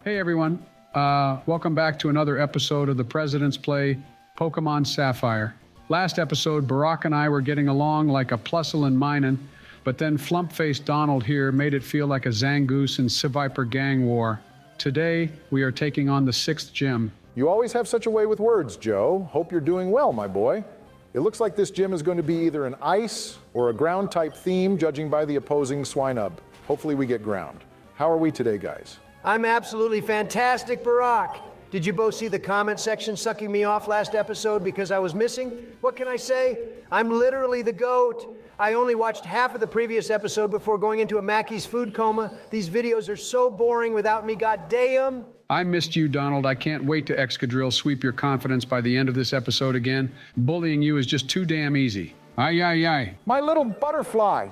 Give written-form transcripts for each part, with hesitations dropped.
Hey everyone, welcome back to another episode of the President's Play, Pokemon Sapphire. Last episode, Barack and I were getting along like a Plusle and Minun, but then flump-faced Donald here made it feel like a Zangoose and Seviper gang war. Today, we are taking on the 6th gym. You always have such a way with words, Joe. Hope you're doing well, my boy. It looks like this gym is going to be either an ice or a ground-type theme, judging by the opposing swinub. Hopefully we get ground. How are we today, guys? I'm absolutely fantastic, Barack. Did you both see the comment section sucking me off last episode because I was missing? What can I say? I'm literally the GOAT. I only watched half of the previous episode before going into a Mackey's food coma. These videos are so boring without me, goddamn. I missed you, Donald. I can't wait to Excadrill sweep your confidence by the end of this episode again. Bullying you is just too damn easy. Aye, aye, aye. My little butterfly.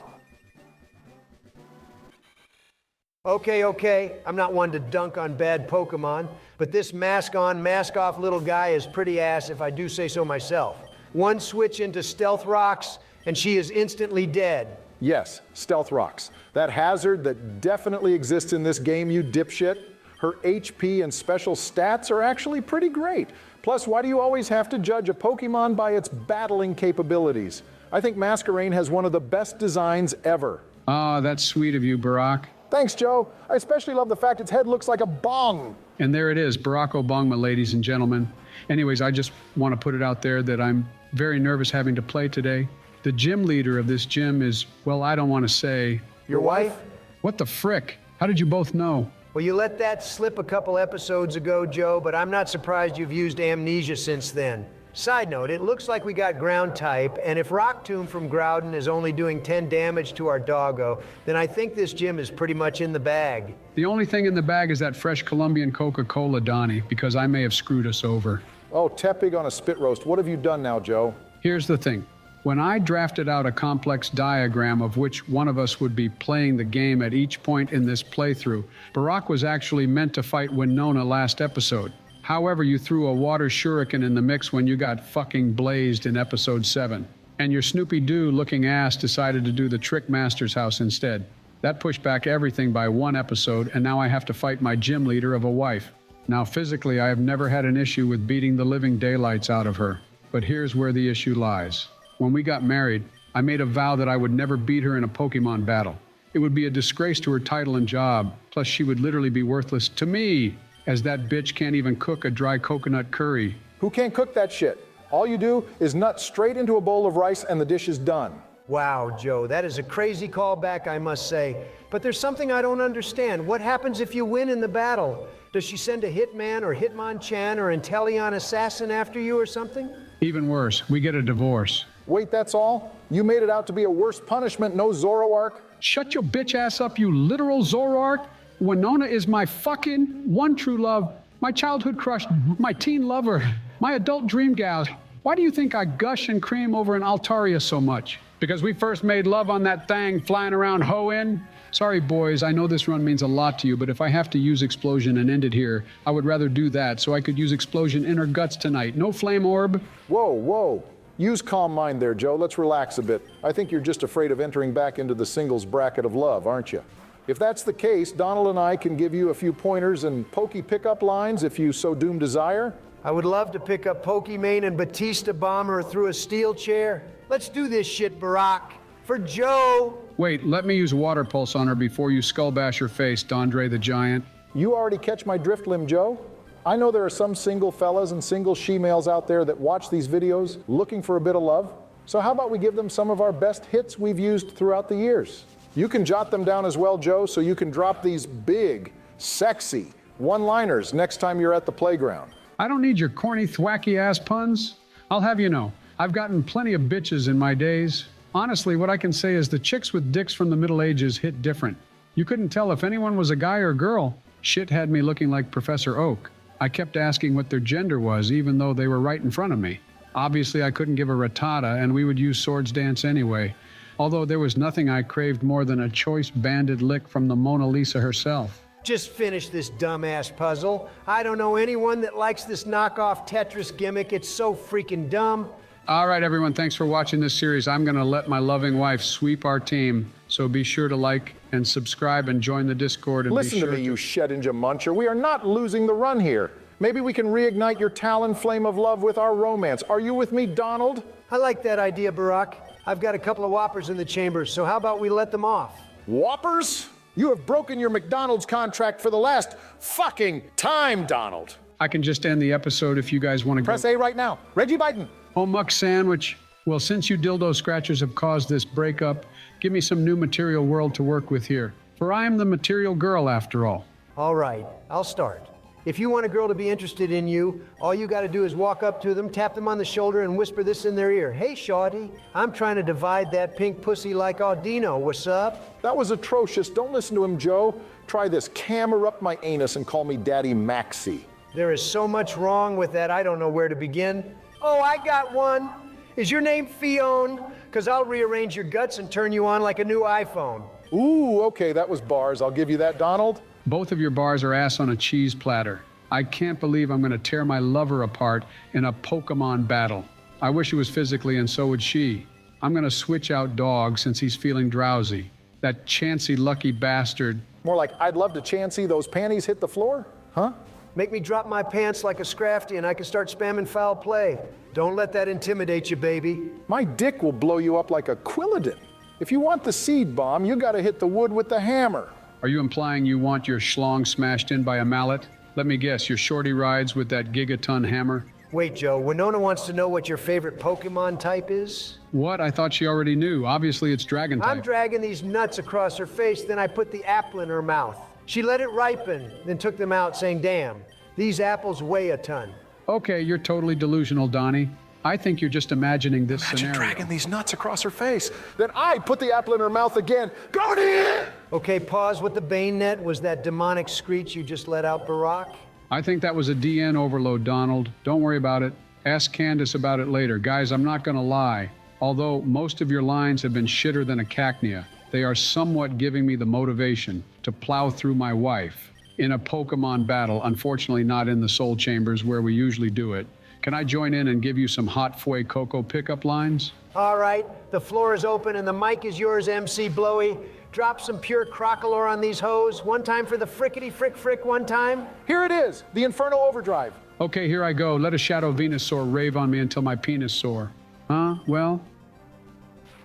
Okay, I'm not one to dunk on bad Pokemon, but this mask on, mask off little guy is pretty ass if I do say so myself. One switch into Stealth Rocks, and she is instantly dead. Yes, Stealth Rocks. That hazard that definitely exists in this game, you dipshit. Her HP and special stats are actually pretty great. Plus, why do you always have to judge a Pokemon by its battling capabilities? I think Masquerain has one of the best designs ever. Ah, that's sweet of you, Barack. Thanks, Joe. I especially love the fact its head looks like a bong. And there it is, Barack Obama, ladies and gentlemen. Anyways, I just want to put it out there that I'm very nervous having to play today. The gym leader of this gym is, well, I don't want to say. Your wife? What the frick? How did you both know? Well, you let that slip a couple episodes ago, Joe, but I'm not surprised you've used amnesia since then. Side note, it looks like we got ground type, and if Rock Tomb from Groudon is only doing 10 damage to our doggo, then I think this gym is pretty much in the bag. The only thing in the bag is that fresh Colombian Coca-Cola, Donnie, because I may have screwed us over. Oh, tepig on a spit roast. What have you done now, Joe? Here's the thing. When I drafted out a complex diagram of which one of us would be playing the game at each point in this playthrough, Barack was actually meant to fight Winona last episode. However, you threw a water shuriken in the mix when you got fucking blazed in episode 7. And your Snoopy-Doo looking ass decided to do the Trick Master's house instead. That pushed back everything by 1 episode, and now I have to fight my gym leader of a wife. Now, physically, I have never had an issue with beating the living daylights out of her. But here's where the issue lies. When we got married, I made a vow that I would never beat her in a Pokemon battle. It would be a disgrace to her title and job, plus she would literally be worthless to me, as that bitch can't even cook a dry coconut curry. Who can't cook that shit? All you do is nut straight into a bowl of rice and the dish is done. Wow, Joe, that is a crazy callback, I must say. But there's something I don't understand. What happens if you win in the battle? Does she send a Hitman or Hitmonchan or Inteleon assassin after you or something? Even worse, we get a divorce. Wait, that's all? You made it out to be a worse punishment, no Zoroark? Shut your bitch ass up, you literal Zoroark. Winona is my fucking one true love, my childhood crush, my teen lover, my adult dream gal. Why do you think I gush and cream over an Altaria so much? Because we first made love on that thing flying around Hoenn? Sorry, boys, I know this run means a lot to you, but if I have to use Explosion and end it here, I would rather do that so I could use Explosion in her guts tonight. No Flame Orb. Whoa. Use calm mind there, Joe. Let's relax a bit. I think you're just afraid of entering back into the singles bracket of love, aren't you? If that's the case, Donald and I can give you a few pointers and pokey pickup lines if you so doom desire. I would love to pick up Pokimane and Batista Bomber through a steel chair. Let's do this shit, Barack. For Joe. Wait, let me use Water Pulse on her before you skull bash her face, Dondre the Giant. You already catch my drift limb, Joe? I know there are some single fellas and single she-males out there that watch these videos looking for a bit of love. So how about we give them some of our best hits we've used throughout the years? You can jot them down as well, Joe, so you can drop these big, sexy one-liners next time you're at the playground. I don't need your corny, thwacky-ass puns. I'll have you know, I've gotten plenty of bitches in my days. Honestly, what I can say is the chicks with dicks from the Middle Ages hit different. You couldn't tell if anyone was a guy or girl. Shit had me looking like Professor Oak. I kept asking what their gender was, even though they were right in front of me. Obviously, I couldn't give a rattata, and we would use Swords Dance anyway. Although there was nothing I craved more than a choice banded lick from the Mona Lisa herself. Just finish this dumbass puzzle. I don't know anyone that likes this knockoff Tetris gimmick. It's so freaking dumb. All right, everyone, thanks for watching this series. I'm going to let my loving wife sweep our team. So be sure to like and subscribe and join the Discord. And Listen be to sure me, you Shedinja muncher. We are not losing the run here. Maybe we can reignite your talon flame of love with our romance. Are you with me, Donald? I like that idea, Barack. I've got a couple of whoppers in the chambers, so how about we let them off? Whoppers? You have broken your McDonald's contract for the last fucking time, Donald. I can just end the episode if you guys want to Press go. A right now. Reggie Biden. Oh, Muck Sandwich. Well, since you dildo scratchers have caused this breakup, give me some new material world to work with here. For I am the material girl after all. All right, I'll start. If you want a girl to be interested in you, all you gotta do is walk up to them, tap them on the shoulder, and whisper this in their ear. Hey, shawty, I'm trying to divide that pink pussy like Audino. What's up? That was atrocious. Don't listen to him, Joe. Try this. Camera up my anus and call me Daddy Maxie. There is so much wrong with that, I don't know where to begin. Oh, I got one. Is your name Fione? Because I'll rearrange your guts and turn you on like a new iPhone. Ooh, okay, that was bars. I'll give you that, Donald. Both of your bars are ass on a cheese platter. I can't believe I'm going to tear my lover apart in a Pokemon battle. I wish it was physically, and so would she. I'm going to switch out Dog since he's feeling drowsy. That chancy lucky bastard. More like, I'd love to chancy those panties hit the floor? Huh? Make me drop my pants like a Scrafty and I can start spamming foul play. Don't let that intimidate you, baby. My dick will blow you up like a Quilladin. If you want the seed bomb, you gotta hit the wood with the hammer. Are you implying you want your schlong smashed in by a mallet? Let me guess, your shorty rides with that gigaton hammer? Wait, Joe, Winona wants to know what your favorite Pokemon type is? What? I thought she already knew. Obviously, it's dragon type. I'm dragging these nuts across her face, then I put the apple in her mouth. She let it ripen, then took them out saying, damn, these apples weigh a ton. Okay, you're totally delusional, Donnie. I think you're just imagining this Imagine scenario. dragging these nuts across her face. Then I put the apple in her mouth again. Guardian! Okay, pause with the bane net. Was that demonic screech you just let out, Barack? I think that was a DN overload, Donald. Don't worry about it. Ask Candace about it later. Guys, I'm not gonna lie. Although most of your lines have been shitter than a cacnea, they are somewhat giving me the motivation to plow through my wife in a Pokemon battle, unfortunately not in the Soul Chambers where we usually do it. Can I join in and give you some hot Fue Coco pickup lines? All right, the floor is open and the mic is yours, MC Blowy. Drop some pure crocolore on these hoes. One time for the frickety frick frick one time. Here it is, the Inferno Overdrive. Okay, here I go. Let a Shadow Venusaur rave on me until my penis sore. Huh? Well,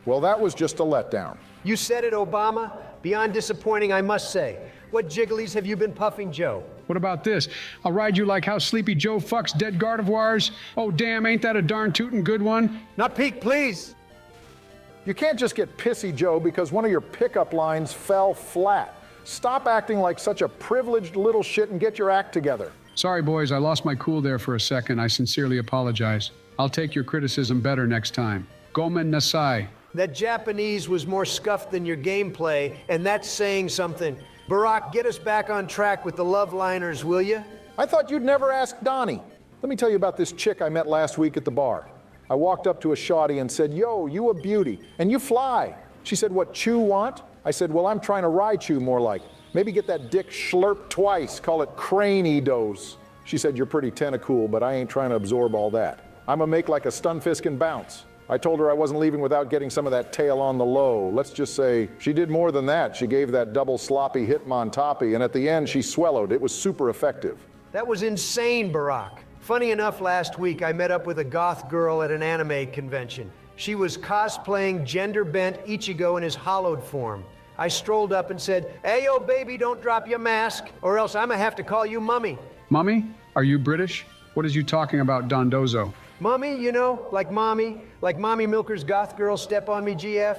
Well, that was just a letdown. You said it, Obama. Beyond disappointing, I must say. What jigglies have you been puffing, Joe? what about this? I'll ride you like how Sleepy Joe fucks dead Gardevoirs. Oh, damn, ain't that a darn tootin' good one? Not peak, please. You can't just get pissy, Joe, because one of your pickup lines fell flat. Stop acting like such a privileged little shit and get your act together. Sorry, boys, I lost my cool there for a second. I sincerely apologize. I'll take your criticism better next time. Gomen Nasai. That Japanese was more scuffed than your gameplay, and that's saying something. Barack, get us back on track with the love liners, will you? I thought you'd never ask Donnie. Let me tell you about this chick I met last week at the bar. I walked up to a shawty and said, yo, you a beauty, and you fly. She said, what, chew want? I said, well, I'm trying to ride you more like. Maybe get that dick schlurped twice, call it crane dose. She said, you're pretty tentacool, but I ain't trying to absorb all that. I'ma make like a stunfisk and bounce. I told her I wasn't leaving without getting some of that tail on the low. Let's just say she did more than that. She gave that double sloppy Hitmontopy, and at the end she swallowed. It was super effective. That was insane, Barack. Funny enough, last week I met up with a goth girl at an anime convention. She was cosplaying gender-bent Ichigo in his hollowed form. I strolled up and said, hey, yo, baby, don't drop your mask, or else I'ma have to call you Mummy. Mummy? Are you British? What is you talking about, Dondozo? Mummy, you know, like Mommy Milker's goth girl step on me, GF.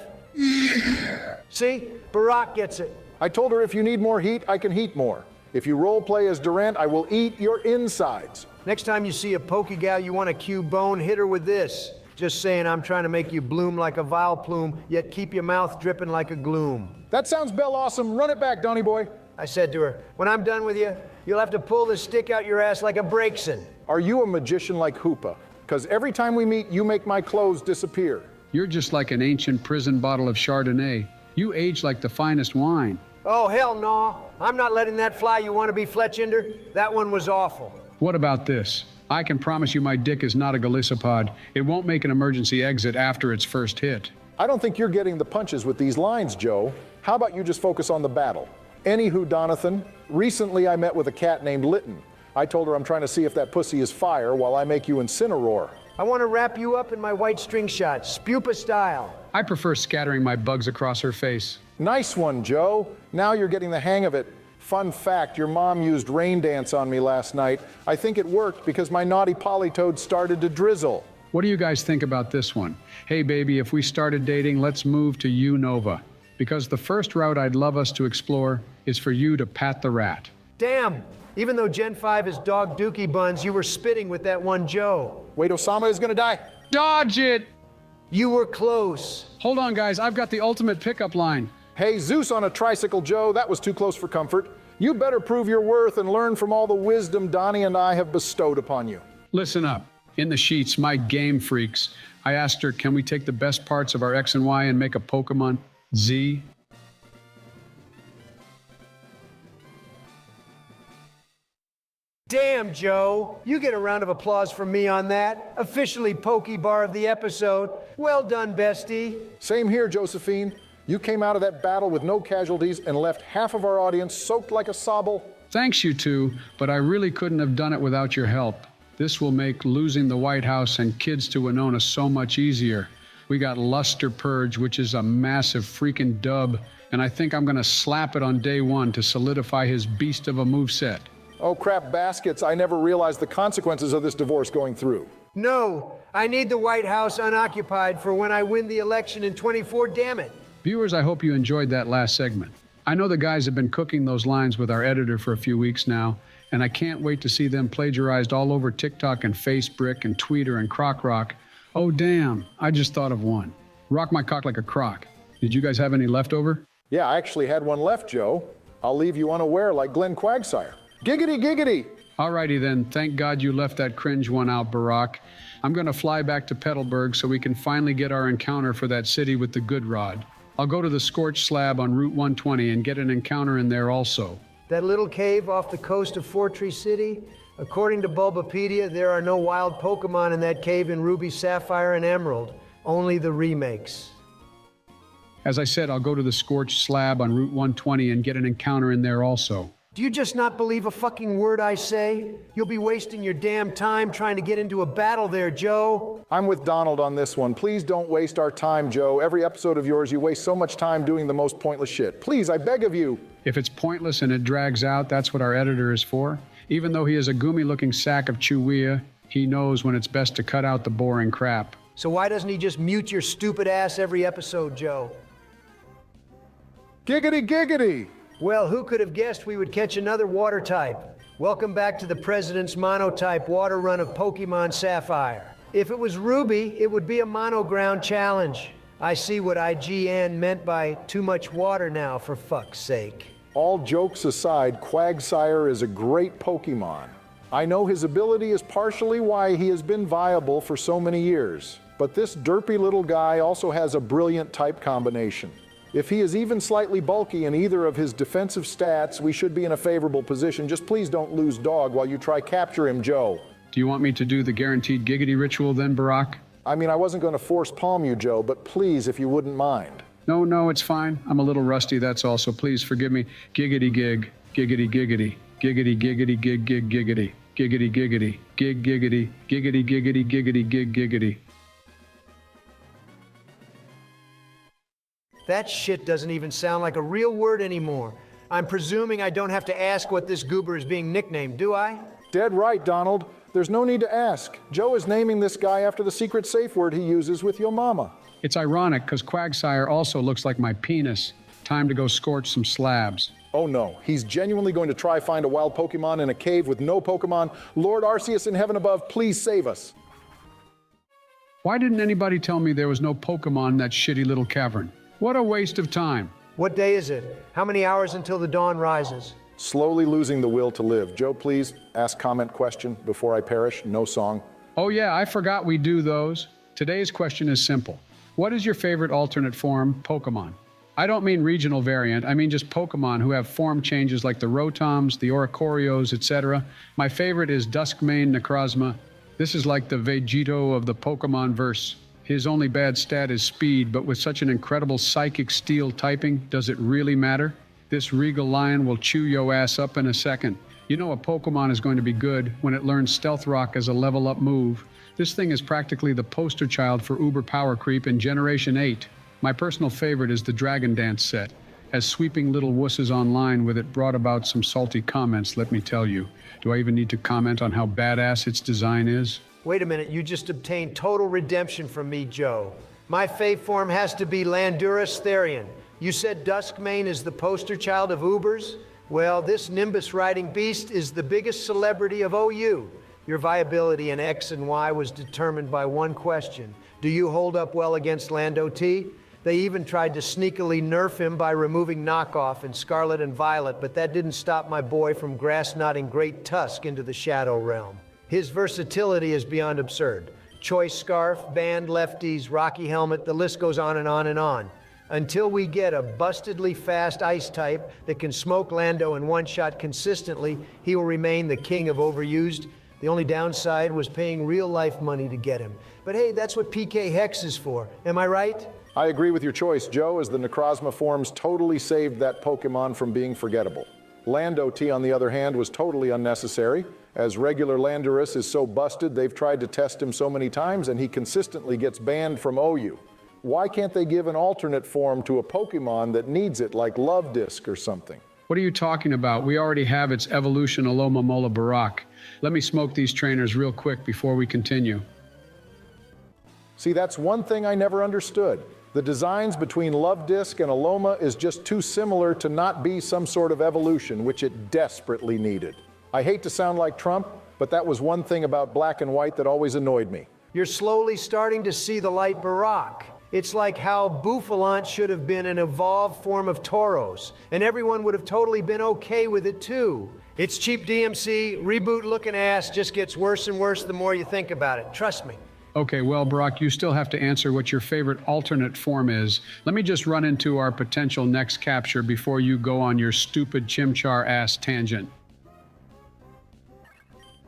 See, Barack gets it. I told her if you need more heat, I can heat more. If you role play as Durant, I will eat your insides. Next time you see a pokey gal you want to cue bone, hit her with this. Just saying I'm trying to make you bloom like a vile plume, yet keep your mouth dripping like a gloom. That sounds bell awesome. Run it back, Donny boy. I said to her, when I'm done with you, you'll have to pull the stick out your ass like a Brakeson. Are you a magician like Hoopa? Because every time we meet, you make my clothes disappear. You're just like an ancient prison bottle of Chardonnay. You age like the finest wine. Oh, hell no. I'm not letting that fly, you want to be Fletchinder? That one was awful. What about this? I can promise you my dick is not a Gallicipod. It won't make an emergency exit after its first hit. I don't think you're getting the punches with these lines, Joe. How about you just focus on the battle? Anywho, Donathan, recently I met with a cat named Lytton. I told her I'm trying to see if that pussy is fire while I make you incineroar. I want to wrap you up in my white string shot, Spupa style. I prefer scattering my bugs across her face. Nice one, Joe. Now you're getting the hang of it. Fun fact, your mom used rain dance on me last night. I think it worked because my naughty polytoad started to drizzle. What do you guys think about this one? Hey baby, if we started dating, let's move to Unova. Because the first route I'd love us to explore is for you to pat the rat. Damn, even though Gen 5 is dog dookie buns, you were spitting with that one Joe. Wait, Osama is gonna die. Dodge it! You were close. Hold on guys, I've got the ultimate pickup line. Hey, Zeus on a tricycle, Joe, that was too close for comfort. You better prove your worth and learn from all the wisdom Donnie and I have bestowed upon you. Listen up. In the sheets, my game freaks. I asked her, can we take the best parts of our X and Y and make a Pokemon Z? Damn, Joe. You get a round of applause from me on that. Officially Pokebar of the episode. Well done, bestie. Same here, Josephine. You came out of that battle with no casualties and left half of our audience soaked like a sobble. Thanks, you two, but I really couldn't have done it without your help. This will make losing the White House and kids to Winona so much easier. We got Luster Purge, which is a massive freaking dub, and I think I'm gonna slap it on day one to solidify his beast of a moveset. Oh crap baskets, I never realized the consequences of this divorce going through. No, I need the White House unoccupied for when I win the election in 24, damn it. Viewers, I hope you enjoyed that last segment. I know the guys have been cooking those lines with our editor for a few weeks now, and I can't wait to see them plagiarized all over TikTok and Facebook and Twitter and Croc Rock. Oh damn, I just thought of one. Rock my cock like a croc. Did you guys have any leftover? Yeah, I actually had one left, Joe. I'll leave you unaware like Glenn Quagsire. Giggity, giggity! Alrighty then, thank God you left that cringe one out, Barack. I'm gonna fly back to Petalburg so we can finally get our encounter for that city with the good rod. I'll go to the scorched slab on Route 120 and get an encounter in there also. That little cave off the coast of Fortree City? According to Bulbapedia, there are no wild Pokemon in that cave in Ruby, Sapphire, and Emerald. Only the remakes. As I said, I'll go to the scorched slab on Route 120 and get an encounter in there also. Do you just not believe a fucking word I say? You'll be wasting your damn time trying to get into a battle there, Joe. I'm with Donald on this one. Please don't waste our time, Joe. Every episode of yours, you waste so much time doing the most pointless shit. Please, I beg of you. If it's pointless and it drags out, that's what our editor is for. Even though he is a goomy-looking sack of chewia, he knows when it's best to cut out the boring crap. So why doesn't he just mute your stupid ass every episode, Joe? Giggity, giggity! Well, who could have guessed we would catch another water type? Welcome back to the President's monotype water run of Pokemon Sapphire. If it was Ruby, it would be a monoground challenge. I see what IGN meant by too much water now, for fuck's sake. All jokes aside, Quagsire is a great Pokemon. I know his ability is partially why he has been viable for so many years, but this derpy little guy also has a brilliant type combination. If he is even slightly bulky in either of his defensive stats, we should be in a favorable position. Just please don't lose dog while you try capture him, Joe. Do you want me to do the guaranteed giggity ritual then, Barack? I mean, I wasn't going to force palm you, Joe, but please, if you wouldn't mind. No, it's fine. I'm a little rusty, that's all, so please forgive me. Giggity gig, giggity giggity, giggity giggity gig gig giggity, giggity giggity, gig giggity, giggity giggity giggity gig giggity. That shit doesn't even sound like a real word anymore. I'm presuming I don't have to ask what this goober is being nicknamed, do I? Dead right, Donald. There's no need to ask. Joe is naming this guy after the secret safe word he uses with your mama. It's ironic, because Quagsire also looks like my penis. Time to go scorch some slabs. Oh no, he's genuinely going to try find a wild Pokemon in a cave with no Pokemon. Lord Arceus in heaven above, please save us. Why didn't anybody tell me there was no Pokemon in that shitty little cavern? What a waste of time. What day is it? How many hours until the dawn rises? Slowly losing the will to live. Joe, please ask comment question before I perish. No song. Oh yeah, I forgot we do those. Today's question is simple. What is your favorite alternate form Pokemon? I don't mean regional variant, I mean just Pokemon who have form changes like the Rotoms, the Oricorios, etc. My favorite is Duskmane Necrozma. This is like the Vegito of the Pokemon verse. His only bad stat is speed, but with such an incredible psychic steel typing, does it really matter? This regal lion will chew yo ass up in a second. You know a Pokemon is going to be good when it learns Stealth Rock as a level up move. This thing is practically the poster child for uber power creep in Generation 8. My personal favorite is the Dragon Dance set. As sweeping little wusses online with it brought about some salty comments, let me tell you. Do I even need to comment on how badass its design is? Wait a minute, you just obtained total redemption from me, Joe. My fave form has to be Landurus Therian. You said Duskmane is the poster child of Ubers? Well, this Nimbus-riding beast is the biggest celebrity of OU. Your viability in X and Y was determined by one question. Do you hold up well against Lando T? They even tried to sneakily nerf him by removing Knockoff in Scarlet and Violet, but that didn't stop my boy from grass-knotting Great Tusk into the Shadow Realm. His versatility is beyond absurd. Choice Scarf, Band Lefties, Rocky Helmet, the list goes on and on and on. Until we get a bustedly fast ice type that can smoke Lando in one shot consistently, he will remain the king of overused. The only downside was paying real-life money to get him. But hey, that's what PK Hex is for. Am I right? I agree with your choice, Joe, as the Necrozma forms totally saved that Pokemon from being forgettable. Lando T, on the other hand, was totally unnecessary. As regular Landorus is so busted, they've tried to test him so many times, and he consistently gets banned from OU. Why can't they give an alternate form to a Pokemon that needs it, like Love Disc or something? What are you talking about? We already have its evolution Alomomola Barak. Let me smoke these trainers real quick before we continue. See, that's one thing I never understood. The designs between Love Disc and Aloma is just too similar to not be some sort of evolution, which it desperately needed. I hate to sound like Trump, but that was one thing about black and white that always annoyed me. You're slowly starting to see the light Barak. It's like how Bouffalante should have been an evolved form of Tauros, and everyone would have totally been okay with it too. It's cheap DMC, reboot-looking ass, just gets worse and worse the more you think about it. Trust me. Okay, well, Barak, you still have to answer what your favorite alternate form is. Let me just run into our potential next capture before you go on your stupid chimchar-ass tangent.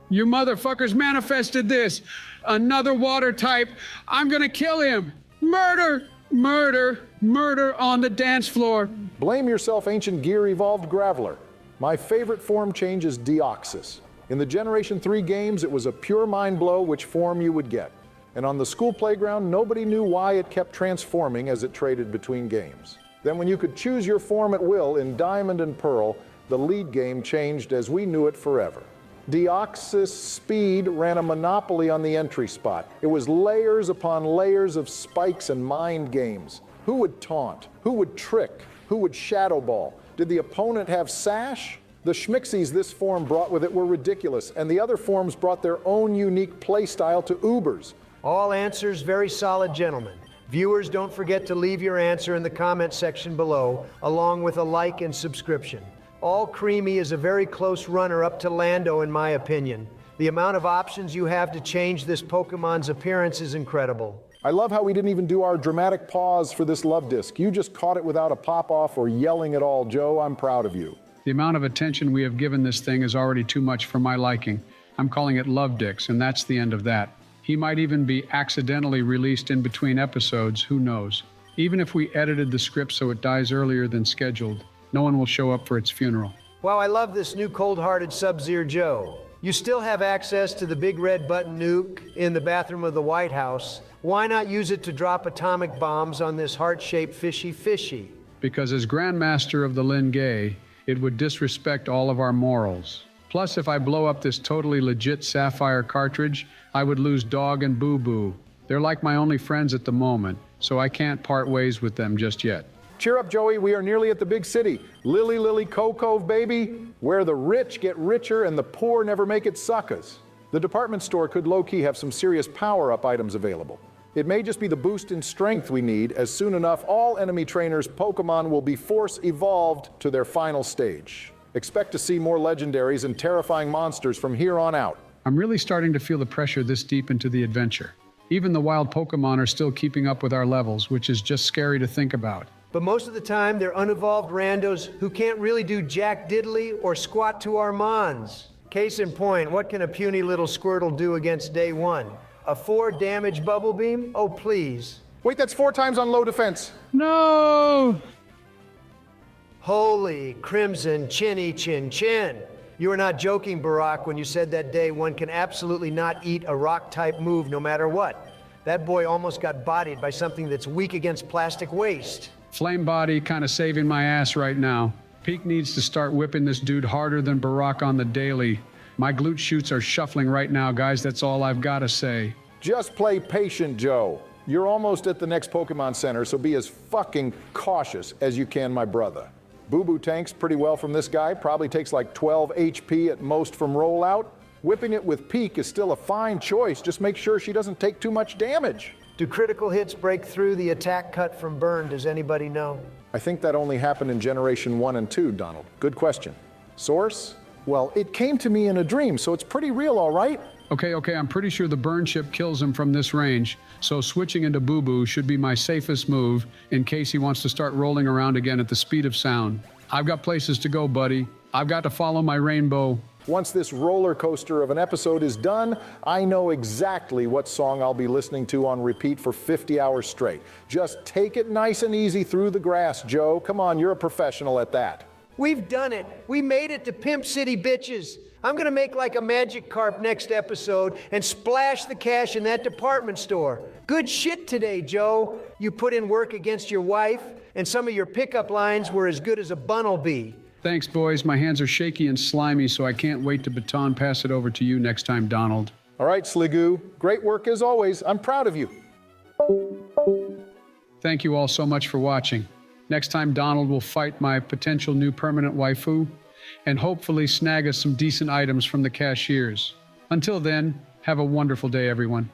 You motherfuckers manifested this! Another water type! I'm gonna kill him! Murder! Murder! Murder on the dance floor! Blame yourself, Ancient Gear Evolved Graveler. My favorite form change is Deoxys. In the Generation 3 games, it was a pure mind blow which form you would get. And on the school playground, nobody knew why it kept transforming as it traded between games. Then when you could choose your form at will in Diamond and Pearl, the lead game changed as we knew it forever. Deoxys Speed ran a monopoly on the entry spot. It was layers upon layers of spikes and mind games. Who would taunt? Who would trick? Who would shadow ball? Did the opponent have sash? The schmixies this form brought with it were ridiculous, and the other forms brought their own unique playstyle to Ubers. All answers very solid, gentlemen. Viewers, don't forget to leave your answer in the comment section below, along with a like and subscription. All Creamy is a very close runner up to Lando, in my opinion. The amount of options you have to change this Pokemon's appearance is incredible. I love how we didn't even do our dramatic pause for this Love Disc. You just caught it without a pop-off or yelling at all, Joe. I'm proud of you. The amount of attention we have given this thing is already too much for my liking. I'm calling it Love Dicks, and that's the end of that. He might even be accidentally released in between episodes, who knows? Even if we edited the script so it dies earlier than scheduled, no one will show up for its funeral. Wow, I love this new cold-hearted Sub-Zero Joe. You still have access to the big red button nuke in the bathroom of the White House. Why not use it to drop atomic bombs on this heart-shaped fishy? Because as Grandmaster of the Lin Gay, it would disrespect all of our morals. Plus, if I blow up this totally legit Sapphire cartridge, I would lose Dog and Boo Boo. They're like my only friends at the moment, so I can't part ways with them just yet. Cheer up, Joey. We are nearly at the big city. Lily Cove, baby, where the rich get richer and the poor never make it suckers. The department store could low-key have some serious power-up items available. It may just be the boost in strength we need, as soon enough all enemy trainers' Pokemon will be force evolved to their final stage. Expect to see more legendaries and terrifying monsters from here on out. I'm really starting to feel the pressure this deep into the adventure. Even the wild Pokemon are still keeping up with our levels, which is just scary to think about. But most of the time, they're unevolved randos who can't really do jack diddly or squat to our mons. Case in point, what can a puny little Squirtle do against Day 1? A 4 damage bubble beam? Oh, please. Wait, that's 4 times on low defense. No! Holy crimson chinny chin chin. You were not joking, Barack, when you said that day one can absolutely not eat a rock-type move no matter what. That boy almost got bodied by something that's weak against plastic waste. Flame body kind of saving my ass right now. Peak needs to start whipping this dude harder than Barack on the daily. My glute shoots are shuffling right now, guys. That's all I've got to say. Just play patient, Joe. You're almost at the next Pokemon Center, so be as fucking cautious as you can, my brother. Boo Boo tanks pretty well from this guy, probably takes like 12 HP at most from rollout. Whipping it with Peak is still a fine choice, just make sure she doesn't take too much damage. Do critical hits break through the attack cut from burn? Does anybody know? I think that only happened in Generation 1 and 2, Donald. Good question. Source? Well, it came to me in a dream, so it's pretty real, all right? Okay, I'm pretty sure the burn chip kills him from this range, so switching into Boo Boo should be my safest move in case he wants to start rolling around again at the speed of sound. I've got places to go, buddy. I've got to follow my rainbow. Once this roller coaster of an episode is done, I know exactly what song I'll be listening to on repeat for 50 hours straight. Just take it nice and easy through the grass, Joe. Come on, you're a professional at that. We've done it. We made it to Pimp City, bitches. I'm gonna make like a magic carp next episode and splash the cash in that department store. Good shit today, Joe. You put in work against your wife, and some of your pickup lines were as good as a bunnelbee. Thanks, boys. My hands are shaky and slimy, so I can't wait to baton pass it over to you next time, Donald. All right, Sligoo. Great work as always. I'm proud of you. Thank you all so much for watching. Next time, Donald will fight my potential new permanent waifu and hopefully snag us some decent items from the cashiers. Until then, have a wonderful day, everyone.